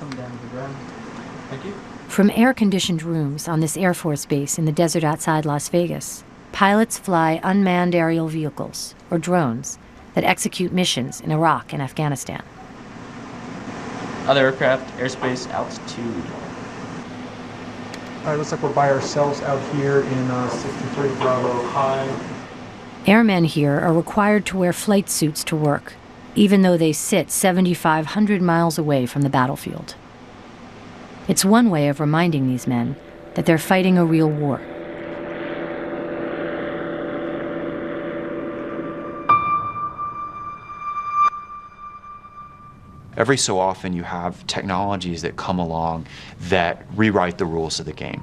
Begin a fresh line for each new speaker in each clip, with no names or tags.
come down to the ground. Thank you.
From air-conditioned rooms on this Air Force base in the desert outside Las Vegas, pilots fly unmanned aerial vehicles, or drones, that execute missions in Iraq and Afghanistan.
Other aircraft, airspace, altitude.
All right, looks like we're by ourselves out here in 63 Bravo High.
Airmen here are required to wear flight suits to work, even though they sit 7,500 miles away from the battlefield. It's one way of reminding these men that they're fighting a real war.
Every so often you have technologies that come along that rewrite the rules of the game.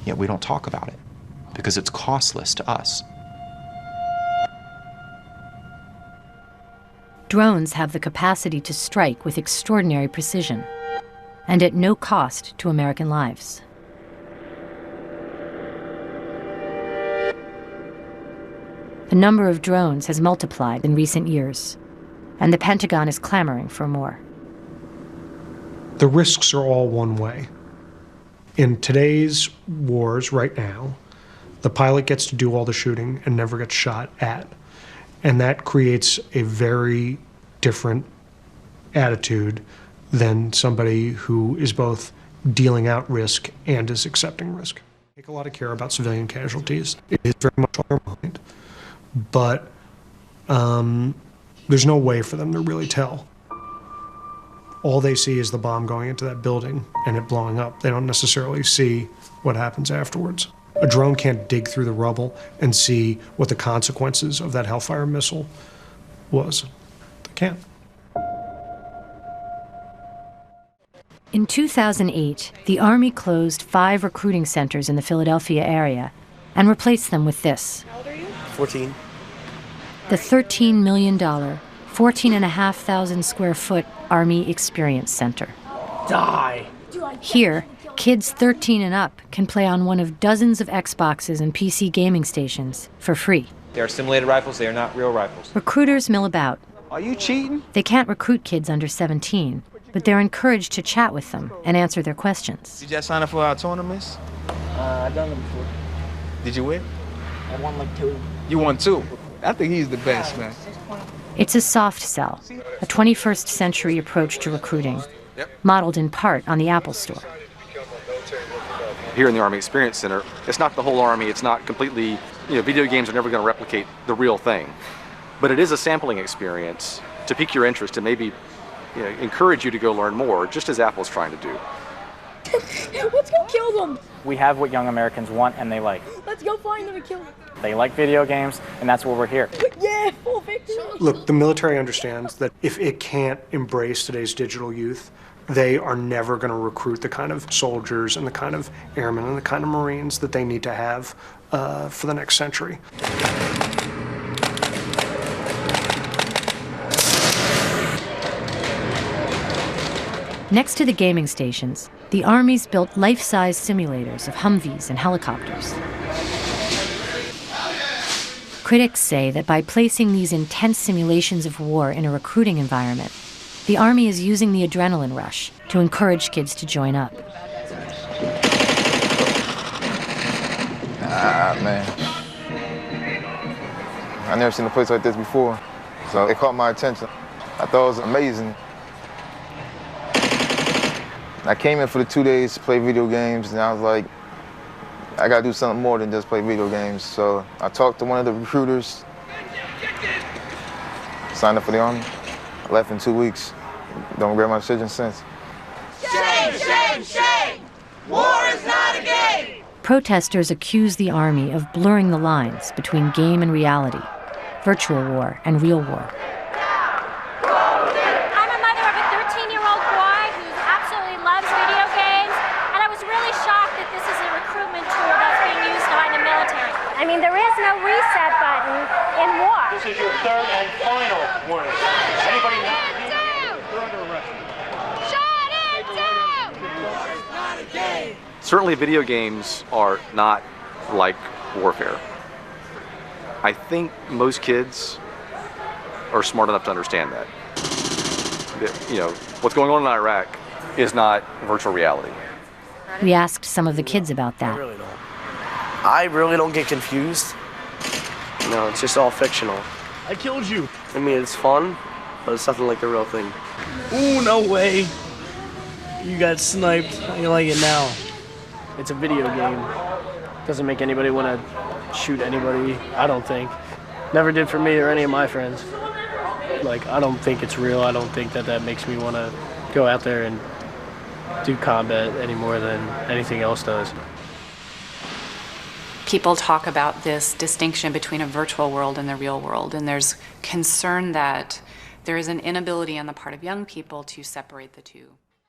Yet we don't talk about it because it's costless to us.
Drones have the capacity to strike with extraordinary precision, and at no cost to American lives. The number of drones has multiplied in recent years, and the Pentagon is clamoring for more.
The risks are all one way. In today's wars right now, the pilot gets to do all the shooting and never gets shot at. And that creates a very different attitude than somebody who is both dealing out risk and is accepting risk. I take a lot of care about civilian casualties. It is very much on their mind. But there's no way for them to really tell. All they see is the bomb going into that building and it blowing up. They don't necessarily see what happens afterwards. A drone can't dig through the rubble and see what the consequences of that Hellfire missile was. They can't.
In 2008, the Army closed 5 recruiting centers in the Philadelphia area and replaced them with this.
How old are you?
14.
The $13 million, 14,500 square foot Army Experience Center.
Die!
Here, kids 13 and up can play on one of dozens of Xboxes and PC gaming stations for free.
They are simulated rifles, they are not real rifles.
Recruiters mill about.
Are you cheating?
They can't recruit kids under 17, but they're encouraged to chat with them and answer their questions.
Did you sign up for our tournaments?
I've done them before.
Did you win?
I won like 2.
You won 2. I think he's the best, man.
It's a soft sell, a 21st century approach to recruiting, modeled in part on the Apple Store.
Here in the Army Experience Center, it's not the whole Army, it's not completely, video games are never going to replicate the real thing. But it is a sampling experience to pique your interest and maybe encourage you to go learn more, just as Apple's trying to do.
Let's go kill them!
We have what young Americans want and they like.
Let's go find them and kill them.
They like video games, and that's why we're here.
Yeah, full victory!
Look, the military understands that if it can't embrace today's digital youth, they are never going to recruit the kind of soldiers and the kind of airmen and the kind of Marines that they need to have for the next century.
Next to the gaming stations, the Army's built life-size simulators of Humvees and helicopters. Critics say that by placing these intense simulations of war in a recruiting environment, the Army is using the adrenaline rush to encourage kids to join up.
Man. I never seen a place like this before, so it caught my attention. I thought it was amazing. I came in for the 2 days to play video games, and I was like, I gotta do something more than just play video games. So I talked to one of the recruiters, signed up for the Army. I left in 2 weeks. Don't regret my decision since.
Shame, shame, shame! War is not a game!
Protesters accuse the Army of blurring the lines between game and reality, virtual war and real war.
I'm a mother of a 13-year-old boy who absolutely loves video games, and I was really shocked that this is a recruitment tool that's being used by the military. I mean, there is no reset button in war.
This is your third and final warning. Anybody not you're under arrest.
Shut it down! Not a game!
Certainly video games are not like warfare. I think most kids are smart enough to understand that. You know, what's going on in Iraq is not virtual reality.
We asked some of the kids about that.
I really don't get confused. No, it's just all fictional.
I killed you.
I mean, it's fun, but it's nothing like the real thing.
Ooh, no way. You got sniped. How you like it now? It's a video game. Doesn't make anybody want to shoot anybody, I don't think. Never did for me or any of my friends. Like, I don't think it's real. I don't think that makes me want to go out there and do combat any more than anything else does.
People talk about this distinction between a virtual world and the real world, and there's concern that there is an inability on the part of young people to separate the two.